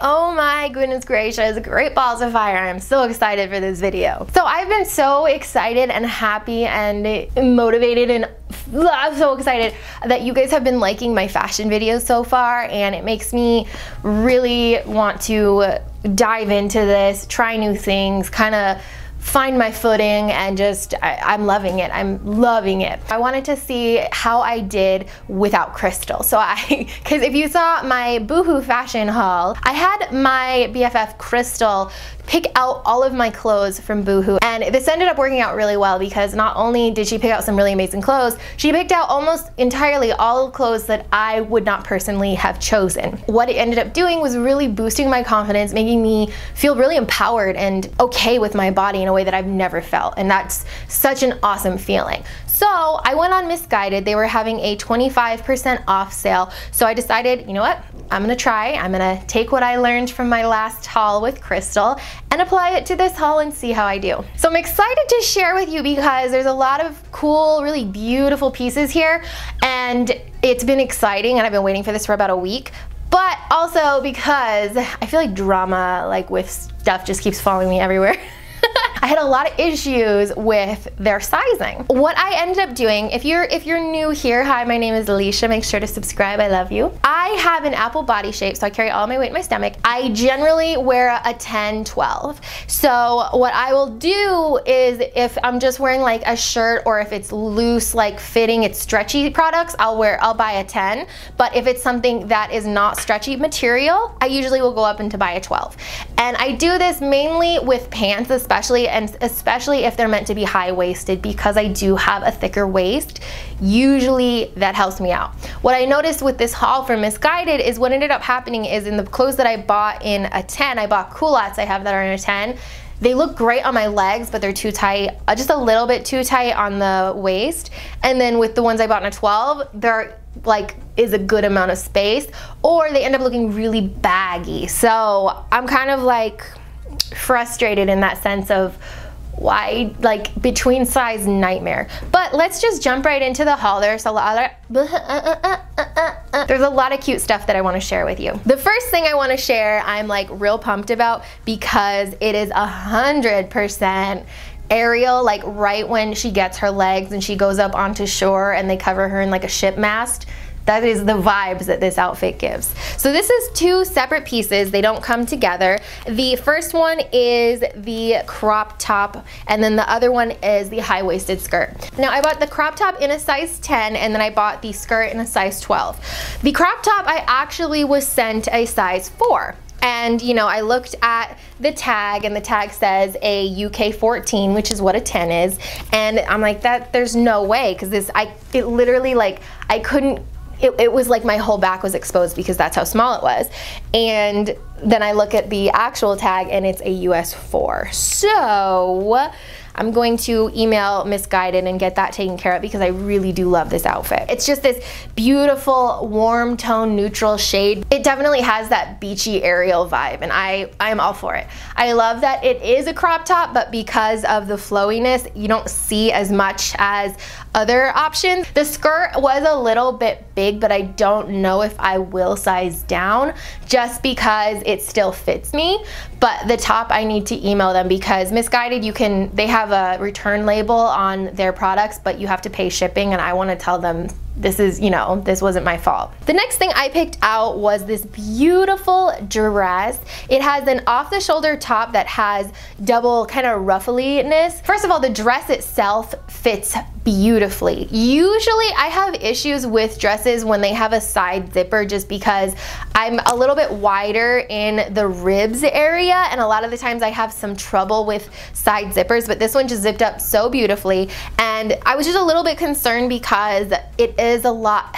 Oh my goodness gracious, great balls of fire. I'm so excited for this video. So I've been so excited and happy and motivated and I'm so excited that you guys have been liking my fashion videos so far, and it makes me really want to dive into this, try new things, kind of find my footing, and just I'm loving it. I'm loving it. I wanted to see how I did without Crystal. So because if you saw my Boohoo fashion haul, I had my BFF Crystal pick out all of my clothes from Boohoo, and this ended up working out really well because not only did she pick out some really amazing clothes, she picked out almost entirely all clothes that I would not personally have chosen. What it ended up doing was really boosting my confidence, making me feel really empowered and okay with my body in a way that I've never felt, and that's such an awesome feeling. So I went on Missguided. They were having a 25% off sale, so I decided, you know what, I'm gonna take what I learned from my last haul with Crystal and apply it to this haul and see how I do. So I'm excited to share with you because there's a lot of cool, really beautiful pieces here, and it's been exciting, and I've been waiting for this for about a week. But also because I feel like drama, like with stuff, just keeps following me everywhere. I had a lot of issues with their sizing. What I ended up doing, if you're new here, hi, my name is Alicia, make sure to subscribe, I love you. I have an apple body shape, so I carry all my weight in my stomach. I generally wear a 10-12. So what I will do is, if I'm just wearing like a shirt, or if it's loose, like fitting, it's stretchy products, I'll buy a 10. But if it's something that is not stretchy material, I usually will go up and to buy a 12. And I do this mainly with pants, especially if they're meant to be high-waisted, because I do have a thicker waist. Usually that helps me out. What I noticed with this haul from Missguided is what ended up happening is, in the clothes that I bought in a 10, I bought culottes I have that are in a 10. They look great on my legs, but they're too tight, just a little bit too tight on the waist. And then with the ones I bought in a 12, there is a good amount of space, or they end up looking really baggy. So I'm kind of like frustrated in that sense of why, like, between size nightmare. But let's just jump right into the haul. There's a lot of cute stuff that I want to share with you. The first thing I want to share, I'm like real pumped about, because it is 100% Ariel, like right when she gets her legs and she goes up onto shore and they cover her in like a ship mast. That is the vibes that this outfit gives. So this is two separate pieces. They don't come together. The first one is the crop top, and then the other one is the high-waisted skirt. Now I bought the crop top in a size 10, and then I bought the skirt in a size 12. The crop top I actually was sent a size 4. And you know, I looked at the tag, and the tag says a UK 14, which is what a 10 is. And I'm like, there's no way, because it literally, like, I couldn't, it was like my whole back was exposed because that's how small it was. And then I look at the actual tag and it's a US 4. So I'm going to email Missguided and get that taken care of, because I really do love this outfit. It's just this beautiful warm tone neutral shade. It definitely has that beachy Ariel vibe, and I'm all for it. I love that it is a crop top, but because of the flowiness, you don't see as much as other options. The skirt was a little bit big, but I don't know if I will size down, just because it still fits me. But the top, I need to email them, because Missguided, they have a return label on their products, but you have to pay shipping, and I want to tell them this is, you know, this wasn't my fault. The next thing I picked out was this beautiful dress. It has an off-the-shoulder top that has double kind of ruffliness. First of all, the dress itself fits beautifully. Usually I have issues with dresses when they have a side zipper, just because I'm a little bit wider in the ribs area, and a lot of the times I have some trouble with side zippers, but this one just zipped up so beautifully. And I was just a little bit concerned because it is a lot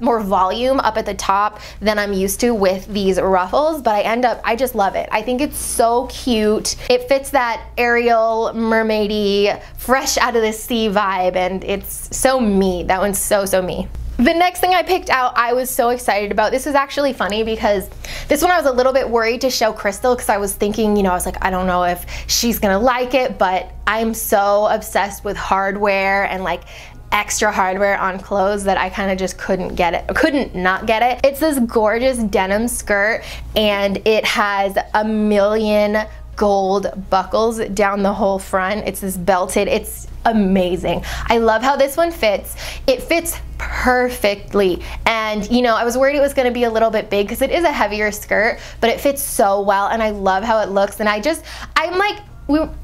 more volume up at the top than I'm used to with these ruffles, but I just love it. I think it's so cute. It fits that Ariel mermaidy, fresh out of the sea vibe, and it's so me. That one's so me. The next thing I picked out, I was so excited about. This is actually funny, because this one I was a little bit worried to show Crystal, because I was thinking, you know, I was like, I don't know if she's gonna like it, but I'm so obsessed with hardware and like extra hardware on clothes that I kind of just couldn't not get it. It's this gorgeous denim skirt, and it has a million gold buckles down the whole front. It's this belted, it's amazing. I love how this one fits. It fits perfectly, and you know, I was worried it was going to be a little bit big because it is a heavier skirt, but it fits so well, and I love how it looks. And I'm like,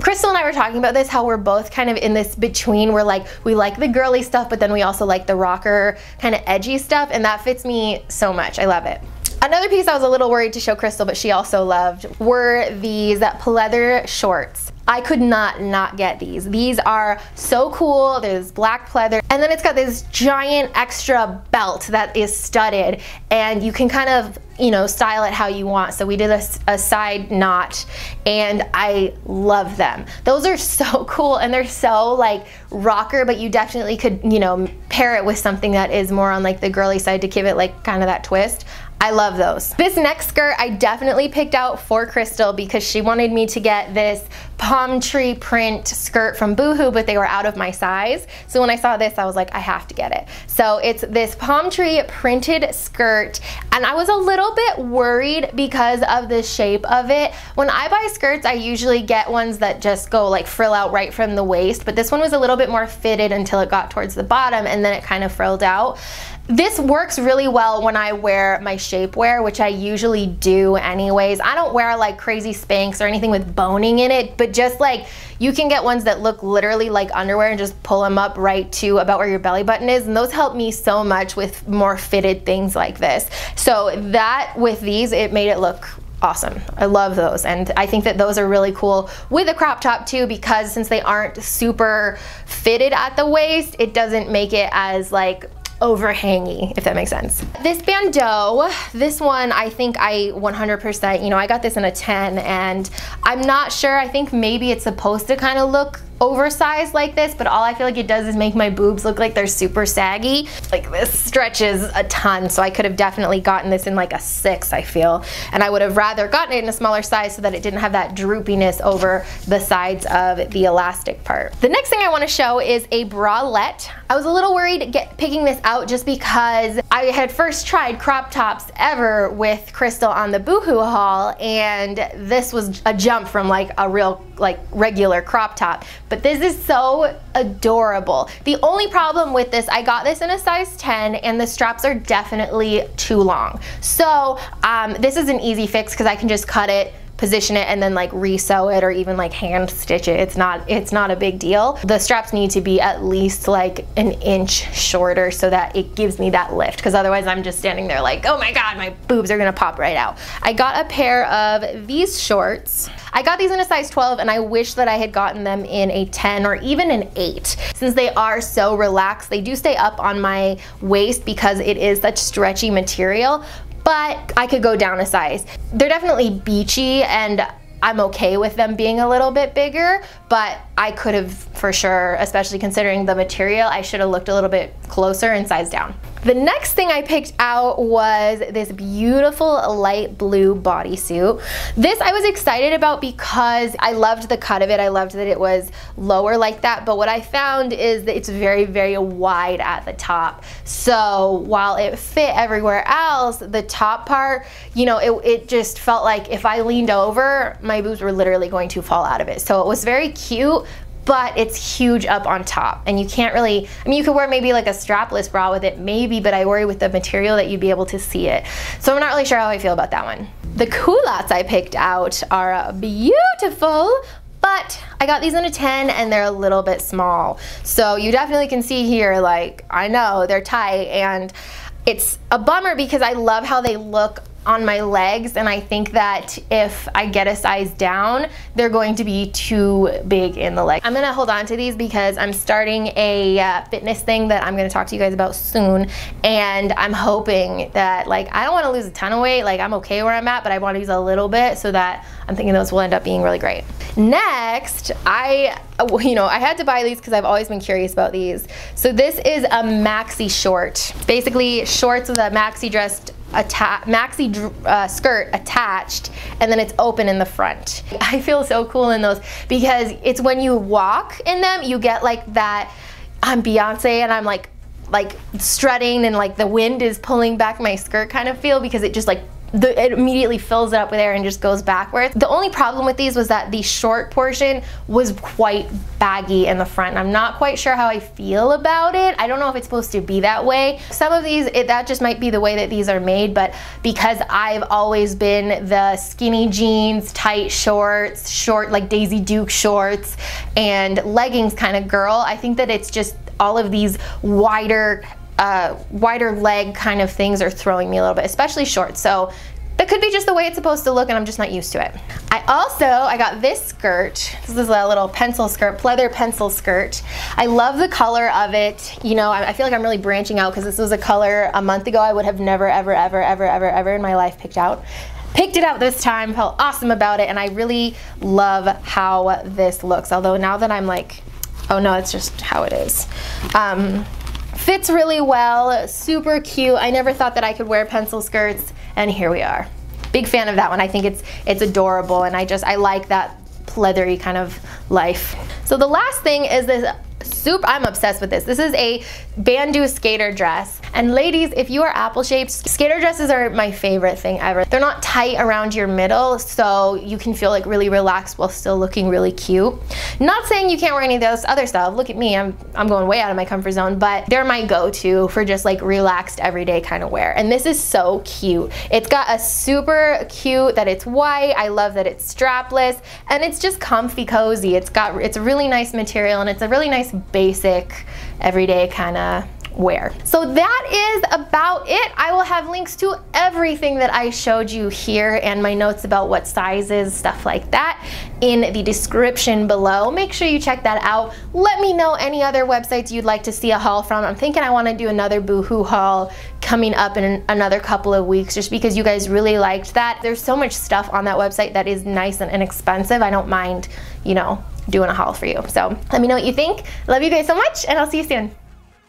Crystal and I were talking about this, how we're both kind of in this between. We're like, we like the girly stuff, but then we also like the rocker kind of edgy stuff, and that fits me so much. I love it. Another piece I was a little worried to show Crystal, but she also loved, were these pleather shorts. I could not get these. These are so cool. There's black pleather, and then it's got this giant extra belt that is studded, and you can kind of, you know, style it how you want. So we did a side knot, and I love them. Those are so cool, and they're so like rocker, but you definitely could, you know, pair it with something that is more on like the girly side to give it like kind of that twist. I love those. This next skirt I definitely picked out for Crystal because she wanted me to get this palm tree print skirt from Boohoo, but they were out of my size. So when I saw this, I was like, I have to get it. So it's this palm tree printed skirt, and I was a little bit worried because of the shape of it. When I buy skirts, I usually get ones that just go like frill out right from the waist, but this one was a little bit more fitted until it got towards the bottom, and then it kind of frilled out. This works really well when I wear my shapewear, which I usually do anyways. I don't wear like crazy Spanx or anything with boning in it, but just like you can get ones that look literally like underwear and just pull them up right to about where your belly button is, and those help me so much with more fitted things like this. So that with these, it made it look awesome. I love those, and I think that those are really cool with a crop top too, because since they aren't super fitted at the waist, it doesn't make it as like overhangy, if that makes sense. This bandeau, this one I think I 100%, you know, I got this in a 10, and I'm not sure, I think maybe it's supposed to kind of look oversized like this, but all I feel like it does is make my boobs look like they're super saggy. Like this stretches a ton, so I could have definitely gotten this in like a 6, I feel, and I would have rather gotten it in a smaller size so that it didn't have that droopiness over the sides of the elastic part. The next thing I want to show is a bralette. I was a little worried picking this out just because I had first tried crop tops ever with Crystal on the Boohoo haul, and this was a jump from like a real like regular crop top. But this is so adorable. The only problem with this, I got this in a size 10, and the straps are definitely too long. So this is an easy fix because I can just cut it, position it, and then like re-sew it or even like hand stitch it. It's not a big deal. The straps need to be at least like an inch shorter so that it gives me that lift, because otherwise I'm just standing there like, oh my god, my boobs are gonna pop right out. I got a pair of these shorts. I got these in a size 12, and I wish that I had gotten them in a 10 or even an 8. Since they are so relaxed, they do stay up on my waist because it is such stretchy material, but I could go down a size. They're definitely beachy, and I'm okay with them being a little bit bigger, but I could have for sure, especially considering the material, I should have looked a little bit closer and sized down. The next thing I picked out was this beautiful light blue bodysuit. This I was excited about because I loved the cut of it. I loved that it was lower like that, but what I found is that it's very, very wide at the top. So while it fit everywhere else, the top part, you know, it just felt like if I leaned over, my boobs were literally going to fall out of it. So it was very cute, but it's huge up on top, and you can't really, I mean, you could wear maybe like a strapless bra with it maybe, but I worry with the material that you'd be able to see it. So I'm not really sure how I feel about that one. The culottes I picked out are beautiful, but I got these in a 10, and they're a little bit small. So you definitely can see here, like, I know they're tight, and it's a bummer because I love how they look on my legs, and I think that if I get a size down, they're going to be too big in the leg. I'm gonna hold on to these because I'm starting a fitness thing that I'm gonna talk to you guys about soon, and I'm hoping that, like, I don't wanna lose a ton of weight, like I'm okay where I'm at, but I wanna lose a little bit, so that I'm thinking those will end up being really great. Next, I had to buy these because I've always been curious about these. So this is a maxi short, basically shorts with a maxi skirt attached, and then it's open in the front. I feel so cool in those because it's when you walk in them, you get like that I'm Beyonce and I'm like strutting and like the wind is pulling back my skirt kind of feel, because it just like it immediately fills it up with air and just goes backwards. The only problem with these was that the short portion was quite baggy in the front. I'm not quite sure how I feel about it. I don't know if it's supposed to be that way. Some of these, that just might be the way that these are made, but because I've always been the skinny jeans, tight shorts, short like Daisy Duke shorts, and leggings kind of girl, I think that it's just all of these wider leg kind of things are throwing me a little bit, especially shorts. So that could be just the way it's supposed to look and I'm just not used to it. I got this skirt. This is a little pencil skirt, pleather pencil skirt. I love the color of it. You know, I feel like I'm really branching out because this was a color a month ago I would have never, ever, ever, ever, ever, ever in my life picked it out this time, felt awesome about it, and I really love how this looks. Although now that I'm like, oh no, it's just how it is. Fits really well, super cute. I never thought that I could wear pencil skirts, and here we are. Big fan of that one. I think it's adorable, and I like that pleathery kind of life. So the last thing is this I'm obsessed with this. This is a Bandeau skater dress. And ladies, if you are apple shaped, skater dresses are my favorite thing ever. They're not tight around your middle, so you can feel like really relaxed while still looking really cute. Not saying you can't wear any of those other stuff. Look at me, I'm going way out of my comfort zone, but they're my go-to for just like relaxed everyday kind of wear. And this is so cute. It's got a super cute that it's white. I love that it's strapless, and it's just comfy cozy. It's a really nice material, and it's a really nice basic everyday kind of wear. So that is about it. I will have links to everything that I showed you here and my notes about what sizes, stuff like that, in the description below. Make sure you check that out. Let me know any other websites you'd like to see a haul from. I'm thinking I want to do another Boohoo haul coming up in another couple of weeks, just because you guys really liked that. There's so much stuff on that website that is nice and inexpensive. I don't mind, you know, doing a haul for you. So let me know what you think. Love you guys so much, and I'll see you soon.